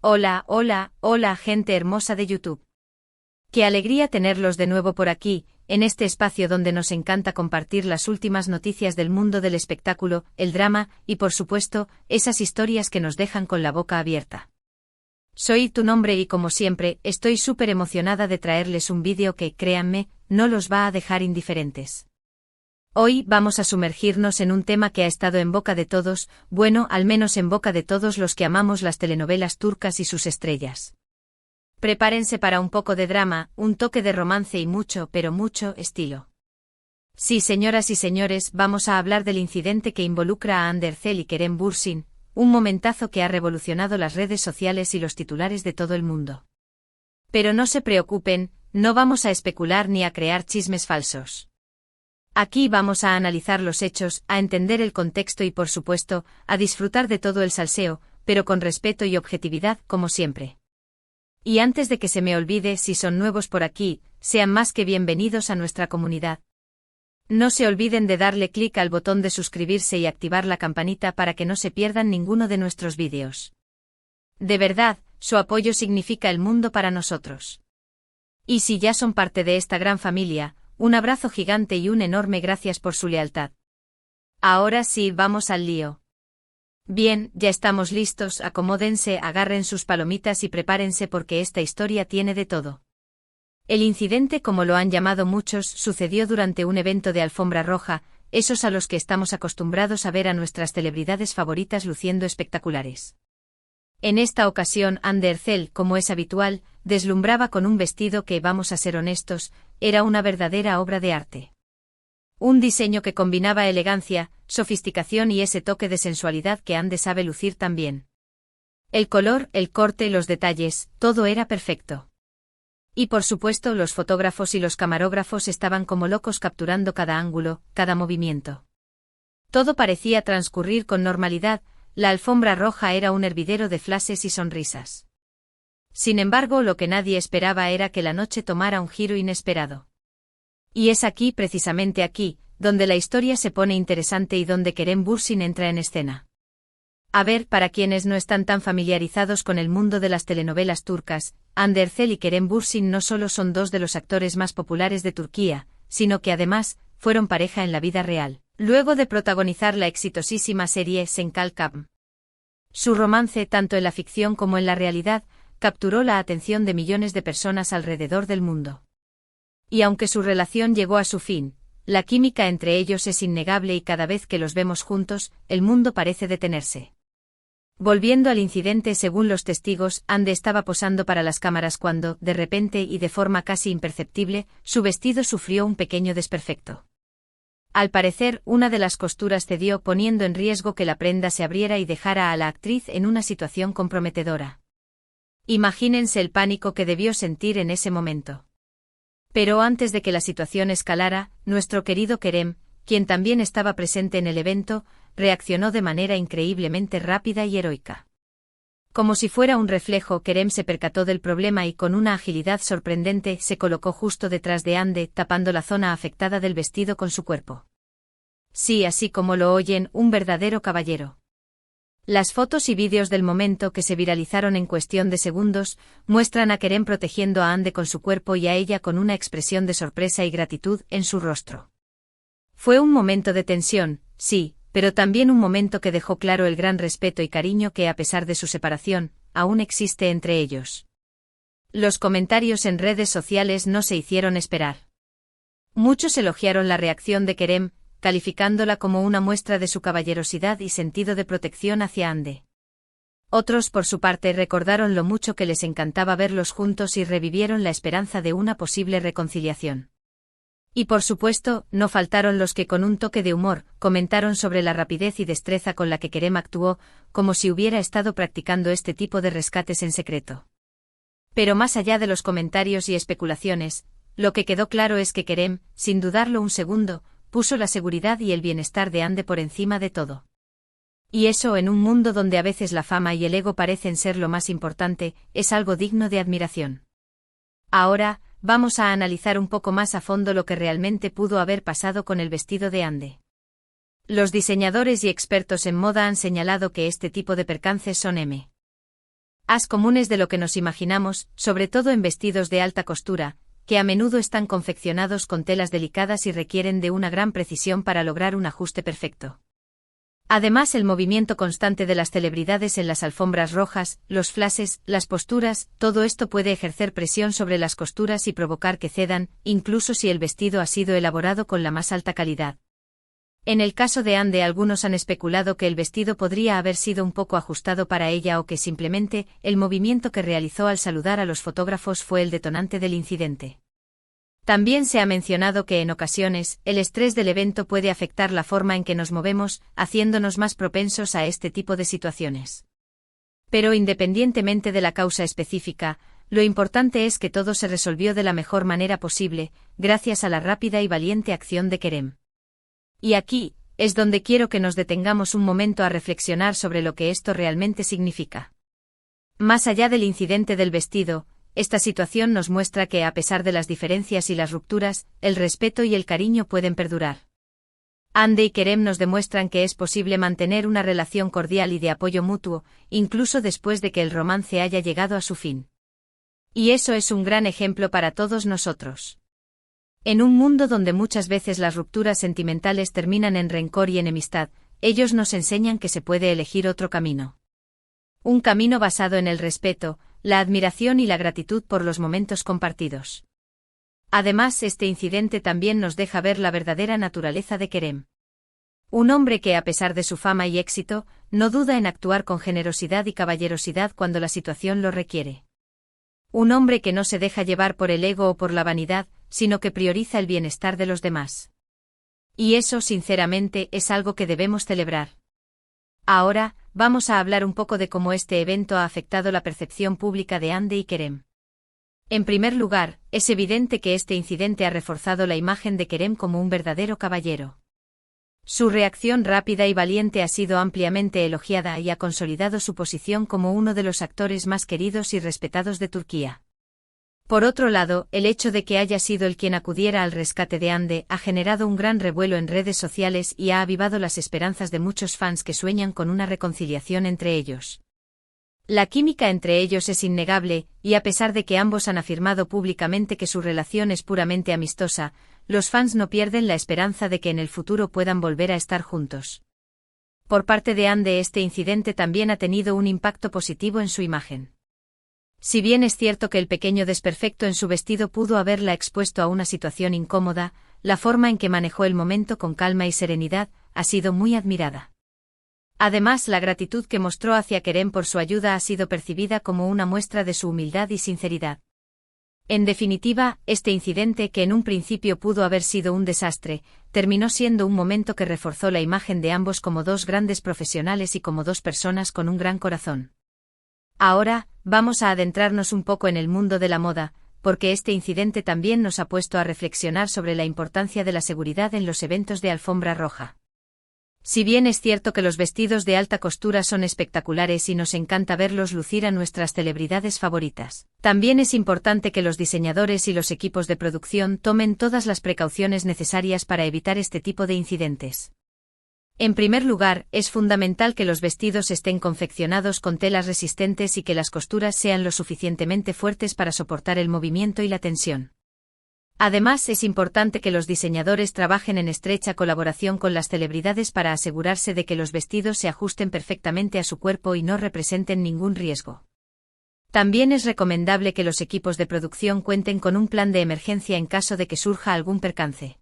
Hola, hola, hola gente hermosa de YouTube. Qué alegría tenerlos de nuevo por aquí, en este espacio donde nos encanta compartir las últimas noticias del mundo del espectáculo, el drama, y por supuesto, esas historias que nos dejan con la boca abierta. Soy tu nombre y como siempre, estoy súper emocionada de traerles un vídeo que, créanme, no los va a dejar indiferentes. Hoy vamos a sumergirnos en un tema que ha estado en boca de todos, bueno, al menos en boca de todos los que amamos las telenovelas turcas y sus estrellas. Prepárense para un poco de drama, un toque de romance y mucho, pero mucho, estilo. Sí, señoras y señores, vamos a hablar del incidente que involucra a Hande Erçel y Kerem Bürsin, un momentazo que ha revolucionado las redes sociales y los titulares de todo el mundo. Pero no se preocupen, no vamos a especular ni a crear chismes falsos. Aquí vamos a analizar los hechos, a entender el contexto y por supuesto, a disfrutar de todo el salseo, pero con respeto y objetividad, como siempre. Y antes de que se me olvide, si son nuevos por aquí, sean más que bienvenidos a nuestra comunidad. No se olviden de darle clic al botón de suscribirse y activar la campanita para que no se pierdan ninguno de nuestros vídeos. De verdad, su apoyo significa el mundo para nosotros. Y si ya son parte de esta gran familia, un abrazo gigante y un enorme gracias por su lealtad. Ahora sí, vamos al lío. Bien, ya estamos listos, acomódense, agarren sus palomitas y prepárense porque esta historia tiene de todo. El incidente, como lo han llamado muchos, sucedió durante un evento de alfombra roja, esos a los que estamos acostumbrados a ver a nuestras celebridades favoritas luciendo espectaculares. En esta ocasión, Hande Erçel, como es habitual, deslumbraba con un vestido que, vamos a ser honestos, era una verdadera obra de arte. Un diseño que combinaba elegancia, sofisticación y ese toque de sensualidad que Hande sabe lucir tan bien. El color, el corte, los detalles, todo era perfecto. Y por supuesto los fotógrafos y los camarógrafos estaban como locos capturando cada ángulo, cada movimiento. Todo parecía transcurrir con normalidad, la alfombra roja era un hervidero de flashes y sonrisas. Sin embargo, lo que nadie esperaba era que la noche tomara un giro inesperado. Y es aquí, precisamente aquí, donde la historia se pone interesante y donde Kerem Bürsin entra en escena. A ver, para quienes no están tan familiarizados con el mundo de las telenovelas turcas, Hande Erçel y Kerem Bürsin no solo son dos de los actores más populares de Turquía, sino que además, fueron pareja en la vida real, luego de protagonizar la exitosísima serie Senkalkam. Su romance, tanto en la ficción como en la realidad, capturó la atención de millones de personas alrededor del mundo. Y aunque su relación llegó a su fin, la química entre ellos es innegable y cada vez que los vemos juntos, el mundo parece detenerse. Volviendo al incidente, según los testigos, Hande estaba posando para las cámaras cuando, de repente y de forma casi imperceptible, su vestido sufrió un pequeño desperfecto. Al parecer, una de las costuras cedió poniendo en riesgo que la prenda se abriera y dejara a la actriz en una situación comprometedora. Imagínense el pánico que debió sentir en ese momento. Pero antes de que la situación escalara, nuestro querido Kerem, quien también estaba presente en el evento, reaccionó de manera increíblemente rápida y heroica. Como si fuera un reflejo, Kerem se percató del problema y con una agilidad sorprendente se colocó justo detrás de Hande, tapando la zona afectada del vestido con su cuerpo. Sí, así como lo oyen, un verdadero caballero. Las fotos y vídeos del momento que se viralizaron en cuestión de segundos, muestran a Kerem protegiendo a Hande con su cuerpo y a ella con una expresión de sorpresa y gratitud en su rostro. Fue un momento de tensión, sí, pero también un momento que dejó claro el gran respeto y cariño que, a pesar de su separación, aún existe entre ellos. Los comentarios en redes sociales no se hicieron esperar. Muchos elogiaron la reacción de Kerem, calificándola como una muestra de su caballerosidad y sentido de protección hacia Hande. Otros, por su parte, recordaron lo mucho que les encantaba verlos juntos y revivieron la esperanza de una posible reconciliación. Y por supuesto, no faltaron los que con un toque de humor, comentaron sobre la rapidez y destreza con la que Kerem actuó, como si hubiera estado practicando este tipo de rescates en secreto. Pero más allá de los comentarios y especulaciones, lo que quedó claro es que Kerem, sin dudarlo un segundo, puso la seguridad y el bienestar de Hande por encima de todo. Y eso, en un mundo donde a veces la fama y el ego parecen ser lo más importante, es algo digno de admiración. Ahora, vamos a analizar un poco más a fondo lo que realmente pudo haber pasado con el vestido de Hande. Los diseñadores y expertos en moda han señalado que este tipo de percances son As comunes de lo que nos imaginamos, sobre todo en vestidos de alta costura, que a menudo están confeccionados con telas delicadas y requieren de una gran precisión para lograr un ajuste perfecto. Además, el movimiento constante de las celebridades en las alfombras rojas, los flashes, las posturas, todo esto puede ejercer presión sobre las costuras y provocar que cedan, incluso si el vestido ha sido elaborado con la más alta calidad. En el caso de Anne, algunos han especulado que el vestido podría haber sido un poco ajustado para ella o que simplemente el movimiento que realizó al saludar a los fotógrafos fue el detonante del incidente. También se ha mencionado que en ocasiones, el estrés del evento puede afectar la forma en que nos movemos, haciéndonos más propensos a este tipo de situaciones. Pero independientemente de la causa específica, lo importante es que todo se resolvió de la mejor manera posible, gracias a la rápida y valiente acción de Kerem. Y aquí, es donde quiero que nos detengamos un momento a reflexionar sobre lo que esto realmente significa. Más allá del incidente del vestido, esta situación nos muestra que a pesar de las diferencias y las rupturas, el respeto y el cariño pueden perdurar. Anne y Kerem nos demuestran que es posible mantener una relación cordial y de apoyo mutuo, incluso después de que el romance haya llegado a su fin. Y eso es un gran ejemplo para todos nosotros. En un mundo donde muchas veces las rupturas sentimentales terminan en rencor y enemistad, ellos nos enseñan que se puede elegir otro camino. Un camino basado en el respeto, la admiración y la gratitud por los momentos compartidos. Además, este incidente también nos deja ver la verdadera naturaleza de Kerem. Un hombre que, a pesar de su fama y éxito, no duda en actuar con generosidad y caballerosidad cuando la situación lo requiere. Un hombre que no se deja llevar por el ego o por la vanidad, sino que prioriza el bienestar de los demás. Y eso, sinceramente, es algo que debemos celebrar. Ahora, vamos a hablar un poco de cómo este evento ha afectado la percepción pública de Anne y Kerem. En primer lugar, es evidente que este incidente ha reforzado la imagen de Kerem como un verdadero caballero. Su reacción rápida y valiente ha sido ampliamente elogiada y ha consolidado su posición como uno de los actores más queridos y respetados de Turquía. Por otro lado, el hecho de que haya sido el quien acudiera al rescate de Hande ha generado un gran revuelo en redes sociales y ha avivado las esperanzas de muchos fans que sueñan con una reconciliación entre ellos. La química entre ellos es innegable, y a pesar de que ambos han afirmado públicamente que su relación es puramente amistosa, los fans no pierden la esperanza de que en el futuro puedan volver a estar juntos. Por parte de Hande, este incidente también ha tenido un impacto positivo en su imagen. Si bien es cierto que el pequeño desperfecto en su vestido pudo haberla expuesto a una situación incómoda, la forma en que manejó el momento con calma y serenidad ha sido muy admirada. Además, la gratitud que mostró hacia Kerem por su ayuda ha sido percibida como una muestra de su humildad y sinceridad. En definitiva, este incidente, que en un principio pudo haber sido un desastre, terminó siendo un momento que reforzó la imagen de ambos como dos grandes profesionales y como dos personas con un gran corazón. Ahora, vamos a adentrarnos un poco en el mundo de la moda, porque este incidente también nos ha puesto a reflexionar sobre la importancia de la seguridad en los eventos de alfombra roja. Si bien es cierto que los vestidos de alta costura son espectaculares y nos encanta verlos lucir a nuestras celebridades favoritas, también es importante que los diseñadores y los equipos de producción tomen todas las precauciones necesarias para evitar este tipo de incidentes. En primer lugar, es fundamental que los vestidos estén confeccionados con telas resistentes y que las costuras sean lo suficientemente fuertes para soportar el movimiento y la tensión. Además, es importante que los diseñadores trabajen en estrecha colaboración con las celebridades para asegurarse de que los vestidos se ajusten perfectamente a su cuerpo y no representen ningún riesgo. También es recomendable que los equipos de producción cuenten con un plan de emergencia en caso de que surja algún percance.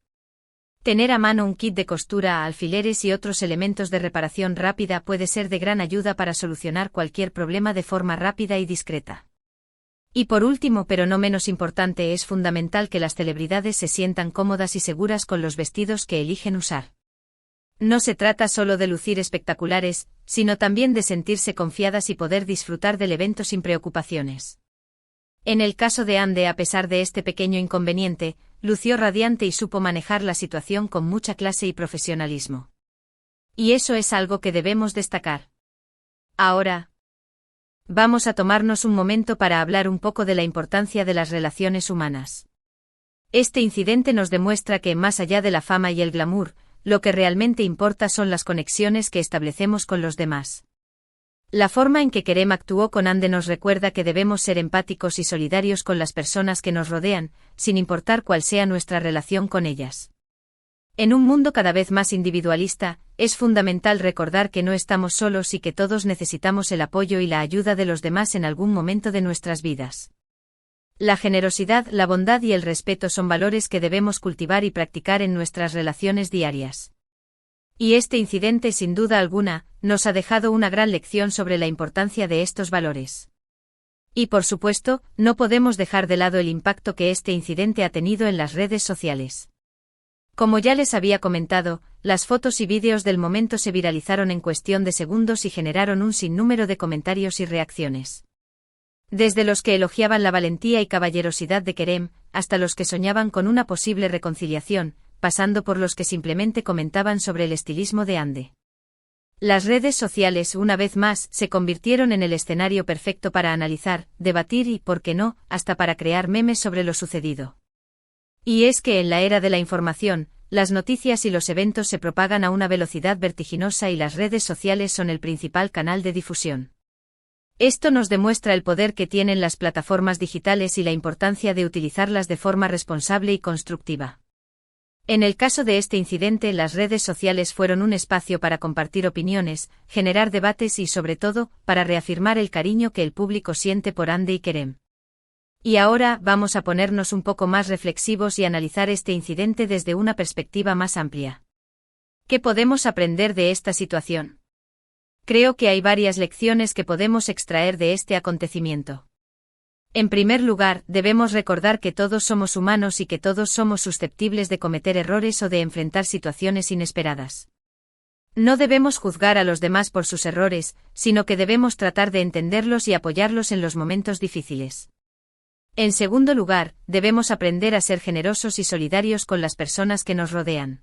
Tener a mano un kit de costura, alfileres y otros elementos de reparación rápida puede ser de gran ayuda para solucionar cualquier problema de forma rápida y discreta. Y por último, pero no menos importante, es fundamental que las celebridades se sientan cómodas y seguras con los vestidos que eligen usar. No se trata solo de lucir espectaculares, sino también de sentirse confiadas y poder disfrutar del evento sin preocupaciones. En el caso de Hande, a pesar de este pequeño inconveniente, lució radiante y supo manejar la situación con mucha clase y profesionalismo. Y eso es algo que debemos destacar. Ahora, vamos a tomarnos un momento para hablar un poco de la importancia de las relaciones humanas. Este incidente nos demuestra que, más allá de la fama y el glamour, lo que realmente importa son las conexiones que establecemos con los demás. La forma en que Kerem actuó con Ande nos recuerda que debemos ser empáticos y solidarios con las personas que nos rodean, sin importar cuál sea nuestra relación con ellas. En un mundo cada vez más individualista, es fundamental recordar que no estamos solos y que todos necesitamos el apoyo y la ayuda de los demás en algún momento de nuestras vidas. La generosidad, la bondad y el respeto son valores que debemos cultivar y practicar en nuestras relaciones diarias. Y este incidente, sin duda alguna, nos ha dejado una gran lección sobre la importancia de estos valores. Y por supuesto, no podemos dejar de lado el impacto que este incidente ha tenido en las redes sociales. Como ya les había comentado, las fotos y vídeos del momento se viralizaron en cuestión de segundos y generaron un sinnúmero de comentarios y reacciones. Desde los que elogiaban la valentía y caballerosidad de Kerem, hasta los que soñaban con una posible reconciliación, pasando por los que simplemente comentaban sobre el estilismo de Ande. Las redes sociales, una vez más, se convirtieron en el escenario perfecto para analizar, debatir y, por qué no, hasta para crear memes sobre lo sucedido. Y es que en la era de la información, las noticias y los eventos se propagan a una velocidad vertiginosa y las redes sociales son el principal canal de difusión. Esto nos demuestra el poder que tienen las plataformas digitales y la importancia de utilizarlas de forma responsable y constructiva. En el caso de este incidente, las redes sociales fueron un espacio para compartir opiniones, generar debates y, sobre todo, para reafirmar el cariño que el público siente por Ande y Kerem. Y ahora vamos a ponernos un poco más reflexivos y analizar este incidente desde una perspectiva más amplia. ¿Qué podemos aprender de esta situación? Creo que hay varias lecciones que podemos extraer de este acontecimiento. En primer lugar, debemos recordar que todos somos humanos y que todos somos susceptibles de cometer errores o de enfrentar situaciones inesperadas. No debemos juzgar a los demás por sus errores, sino que debemos tratar de entenderlos y apoyarlos en los momentos difíciles. En segundo lugar, debemos aprender a ser generosos y solidarios con las personas que nos rodean.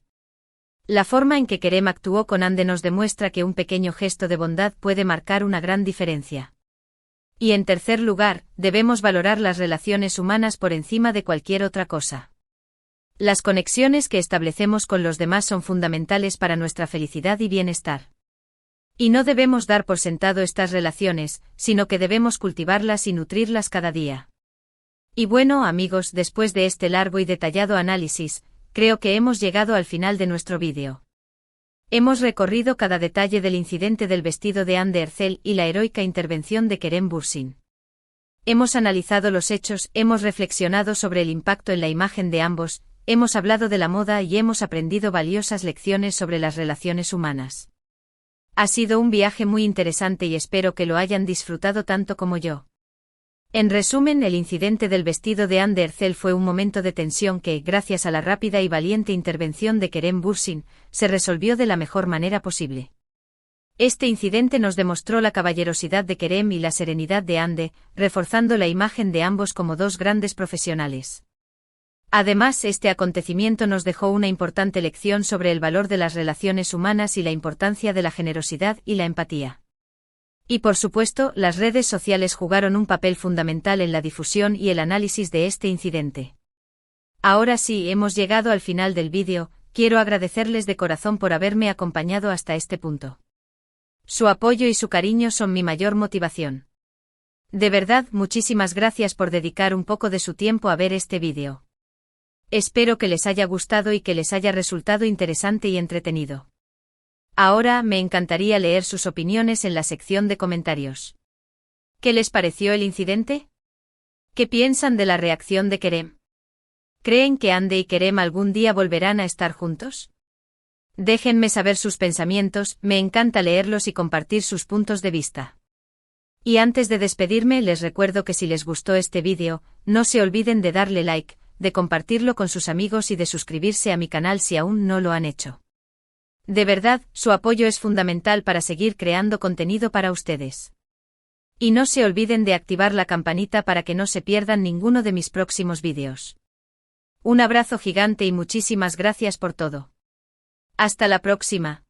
La forma en que Kerem actuó con Ande nos demuestra que un pequeño gesto de bondad puede marcar una gran diferencia. Y en tercer lugar, debemos valorar las relaciones humanas por encima de cualquier otra cosa. Las conexiones que establecemos con los demás son fundamentales para nuestra felicidad y bienestar. Y no debemos dar por sentado estas relaciones, sino que debemos cultivarlas y nutrirlas cada día. Y bueno, amigos, después de este largo y detallado análisis, creo que hemos llegado al final de nuestro vídeo. Hemos recorrido cada detalle del incidente del vestido de Ande Erçel y la heroica intervención de Kerem Bürsin. Hemos analizado los hechos, hemos reflexionado sobre el impacto en la imagen de ambos, hemos hablado de la moda y hemos aprendido valiosas lecciones sobre las relaciones humanas. Ha sido un viaje muy interesante y espero que lo hayan disfrutado tanto como yo. En resumen, el incidente del vestido de Ande Erçel fue un momento de tensión que, gracias a la rápida y valiente intervención de Kerem Bürsin, se resolvió de la mejor manera posible. Este incidente nos demostró la caballerosidad de Kerem y la serenidad de Ande, reforzando la imagen de ambos como dos grandes profesionales. Además, este acontecimiento nos dejó una importante lección sobre el valor de las relaciones humanas y la importancia de la generosidad y la empatía. Y por supuesto, las redes sociales jugaron un papel fundamental en la difusión y el análisis de este incidente. Ahora sí, hemos llegado al final del vídeo, quiero agradecerles de corazón por haberme acompañado hasta este punto. Su apoyo y su cariño son mi mayor motivación. De verdad, muchísimas gracias por dedicar un poco de su tiempo a ver este vídeo. Espero que les haya gustado y que les haya resultado interesante y entretenido. Ahora me encantaría leer sus opiniones en la sección de comentarios. ¿Qué les pareció el incidente? ¿Qué piensan de la reacción de Kerem? ¿Creen que Ande y Kerem algún día volverán a estar juntos? Déjenme saber sus pensamientos, me encanta leerlos y compartir sus puntos de vista. Y antes de despedirme les recuerdo que si les gustó este vídeo, no se olviden de darle like, de compartirlo con sus amigos y de suscribirse a mi canal si aún no lo han hecho. De verdad, su apoyo es fundamental para seguir creando contenido para ustedes. Y no se olviden de activar la campanita para que no se pierdan ninguno de mis próximos vídeos. Un abrazo gigante y muchísimas gracias por todo. Hasta la próxima.